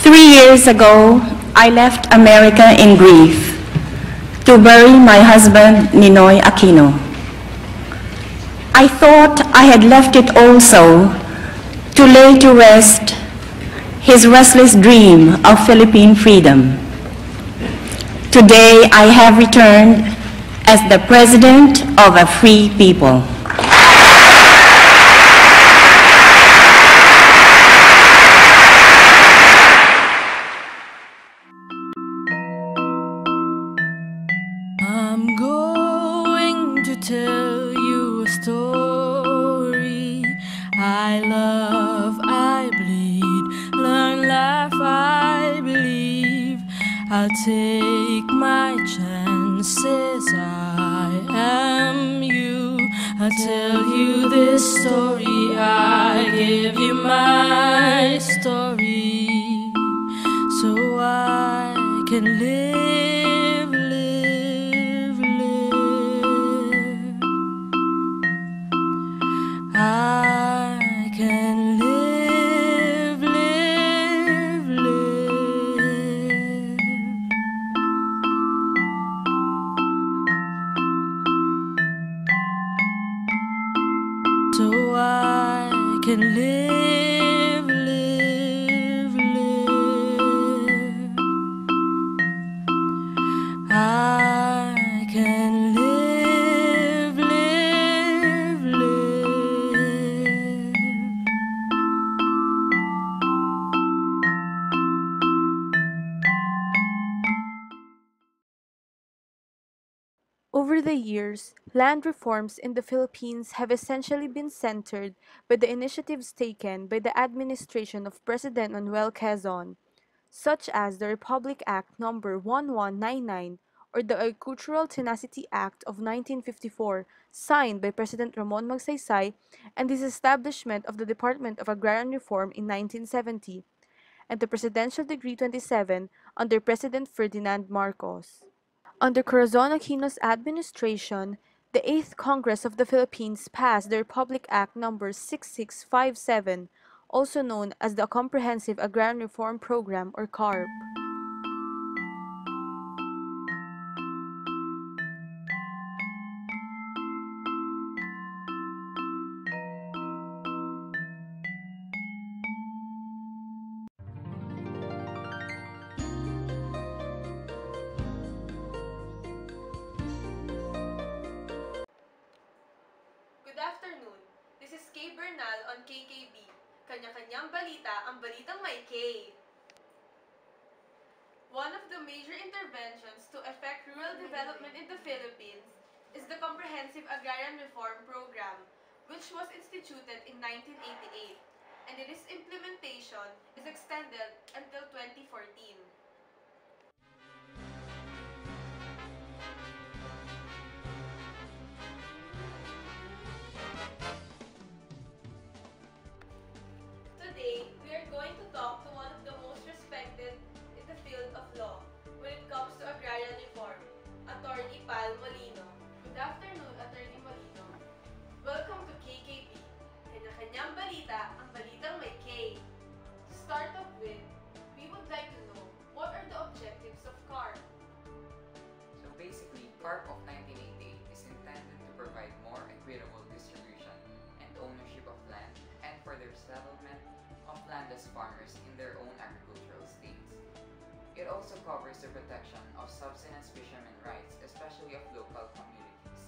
3 years ago, I left America in grief to bury my husband, Ninoy Aquino. I thought I had left it also to lay to rest his restless dream of Philippine freedom. Today, I have returned as the President of a free people. I'm going to tell you a story. I love, I bleed, learn, laugh, I believe. I'll take my chances, I am you. I'll tell you this story, I give you my story, so I can live, live, live. I can live, live, live. So I can live, live, live. I can live, live, live. Over the years, land reforms in the Philippines have essentially been centered by the initiatives taken by the administration of President Manuel Quezon, such as the Republic Act No. 1199 or the Agricultural Tenacity Act of 1954, signed by President Ramon Magsaysay, and the establishment of the Department of Agrarian Reform in 1970, and the Presidential Decree 27 under President Ferdinand Marcos. Under Corazon Aquino's administration, the 8th Congress of the Philippines passed the Republic Act No. 6657, also known as the Comprehensive Agrarian Reform Program or CARP. Good afternoon. This is Bernal on KKB. Kanya-kanyang balita, ang balitang may K. One of the major interventions to affect rural development in the Philippines is the Comprehensive Agrarian Reform Program, which was instituted in 1988, and its implementation is extended until 2014. Today, we are going to talk to one of the most respected in the field of law when it comes to agrarian reform, Attorney Molino. Good afternoon, Attorney Molino. Welcome to KKB. Kanya-kanyang balita, ang balitang may K. To start off with, we would like to know, what are the objectives of CARP? So basically, CARP of 1988 is intended to provide more equitable distribution and ownership of land and for the settlement of landless farmers in their own agricultural states. It also covers the protection of subsistence fishermen rights, especially of local communities,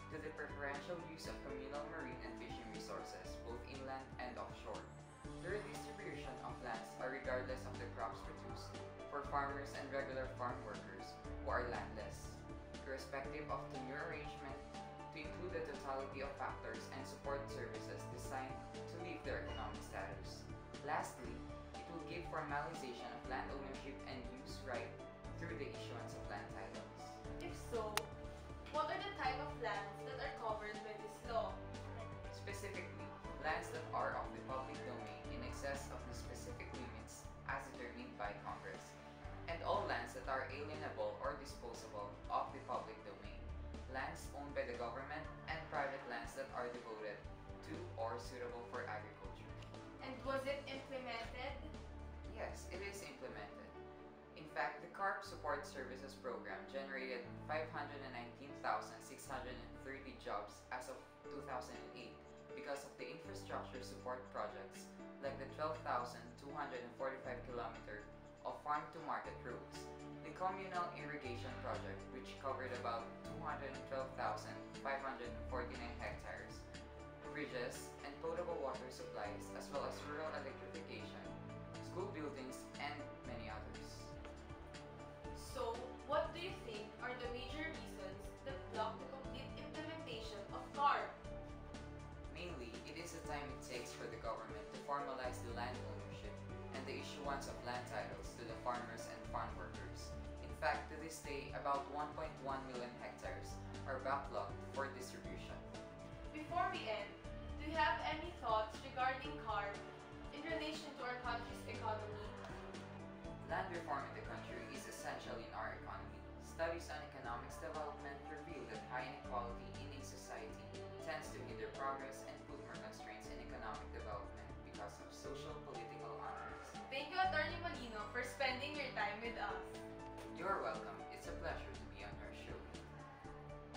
to the preferential use of communal marine and fishing resources, both inland and offshore. The redistribution of lands are regardless of the crops produced for farmers and regular farm workers who are landless, irrespective of tenure arrangement, to include the totality of factors and support services designed to lift their economic status. Lastly, it will give formalization of land ownership and use right through the issuance of land titles. If so, what are the type of lands that are covered by this law? Specifically, lands that are of the public domain in excess of the specific limits as determined by Congress, and all lands that are alienable or disposable of the public domain, lands owned by the government, and private lands that are devoted to or suitable for agriculture. And was it implemented? Yes, it is implemented. farm-to-market roads. The communal irrigation project, which covered about 212,549 hectares, bridges and potable water supplies, as well as rural electrification, school buildings, and many others. So, what do you think are the major reasons that block the complete implementation of CARP? Mainly, it is the time it takes for the government to formalize the land ownership and the issuance of land titles to the farmers and farm workers. In fact, to this day, about 1.1 million hectares are backlogged for distribution. Before we end, do you have any thoughts regarding CARP in relation to our country's economy? Land reform in the country is essential in our economy. Studies on economics development reveal that high inequality in a society tends to hinder progress and put more constraints in economic development because of social political honors. Thank you, Attorney Molino, for spending your time with us. You're welcome. It's a pleasure to be on our show.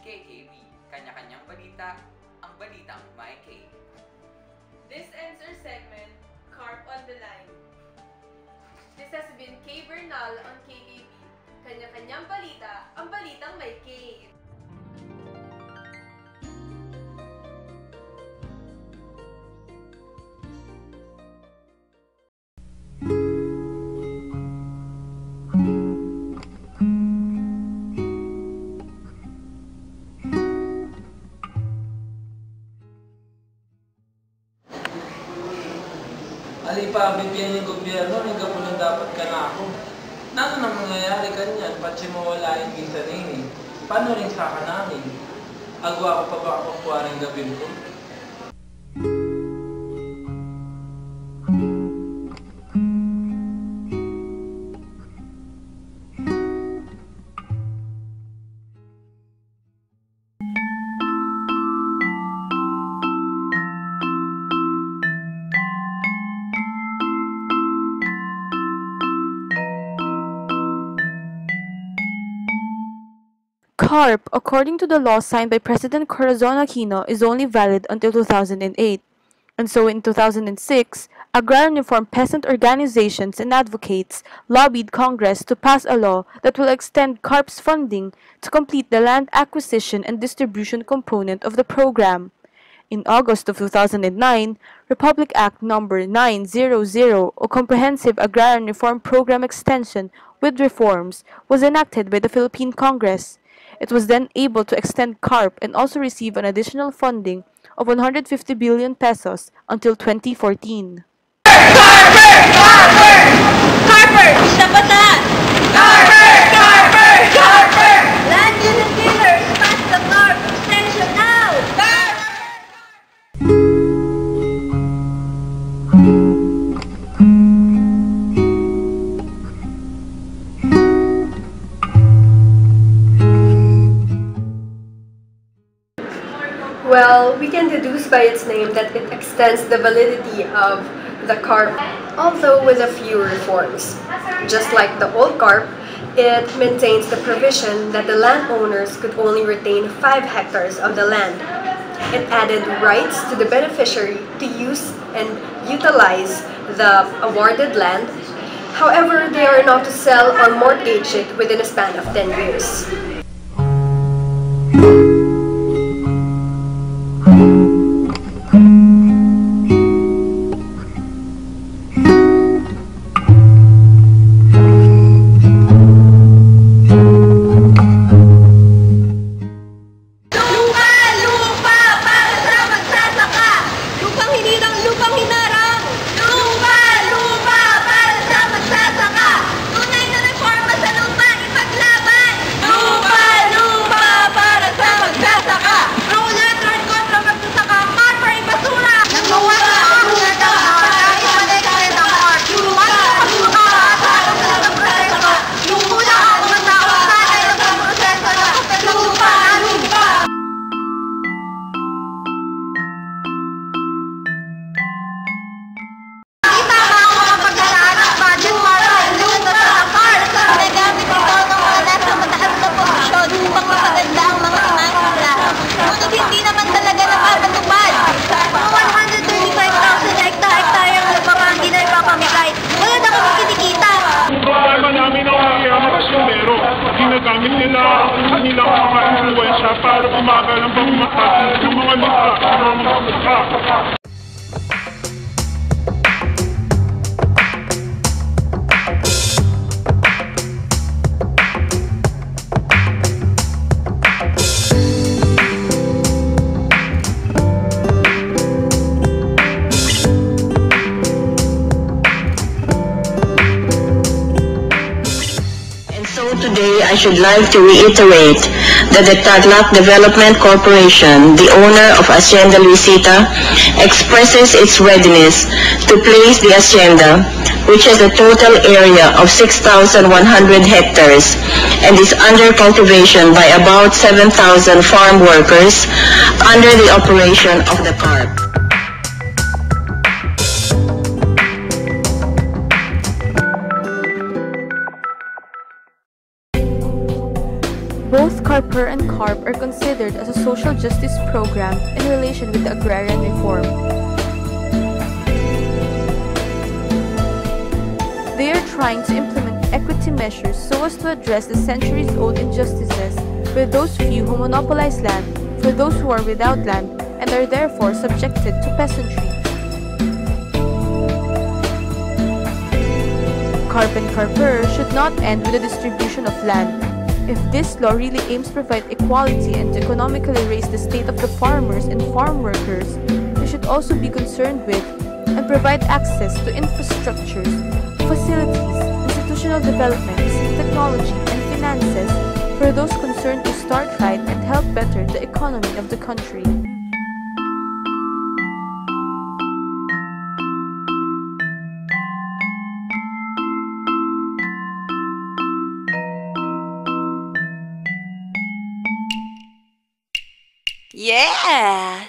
KKB, kanya-kanyang balita, ang balitang may K. This ends our segment, CARP on the Line. This has been Kaye Bernal on KKB. Kanya-kanyang balita, ang balitang may K. Alipabit yan yung gobyerno, nagkapunan dapat ka na ako. Nano na mangyayari kanyan, patsi mawala yung visa nini. Paano rin sa kanamin? Agwa ko pa ba ako kuwaring gabin ko? CARP, according to the law signed by President Corazon Aquino, is only valid until 2008. And so in 2006, agrarian reform peasant organizations and advocates lobbied Congress to pass a law that will extend CARP's funding to complete the land acquisition and distribution component of the program. In August of 2009, Republic Act No. 900, or Comprehensive Agrarian Reform Program Extension with Reforms, was enacted by the Philippine Congress. It was then able to extend CARP and also receive an additional funding of 150 billion pesos until 2014. CARPER! Isa pa taas! CARPER! Land unit dealers, pass the CARP extension now! Well, we can deduce by its name that it extends the validity of the CARP, although with a few reforms. Just like the old CARP, it maintains the provision that the landowners could only retain 5 hectares of the land. It added rights to the beneficiary to use and utilize the awarded land. However, they are not to sell or mortgage it within a span of 10 years. Lupa! para tumagal ang pagmakas yung mga lupa ng mga mukha. Today, I should like to reiterate that the Tarlac Development Corporation, the owner of Hacienda Luisita, expresses its readiness to place the hacienda, which has a total area of 6,100 hectares and is under cultivation by about 7,000 farm workers, under the operation of the CARP. Both CARPER and CARP are considered as a social justice program in relation with the agrarian reform. They are trying to implement equity measures so as to address the centuries-old injustices for those few who monopolize land, for those who are without land and are therefore subjected to peasantry. CARP and CARPER should not end with the distribution of land. If this law really aims to provide equality and to economically raise the state of the farmers and farm workers, they should also be concerned with and provide access to infrastructures, facilities, institutional developments, technology, and finances for those concerned to start right and help better the economy of the country. Yeah!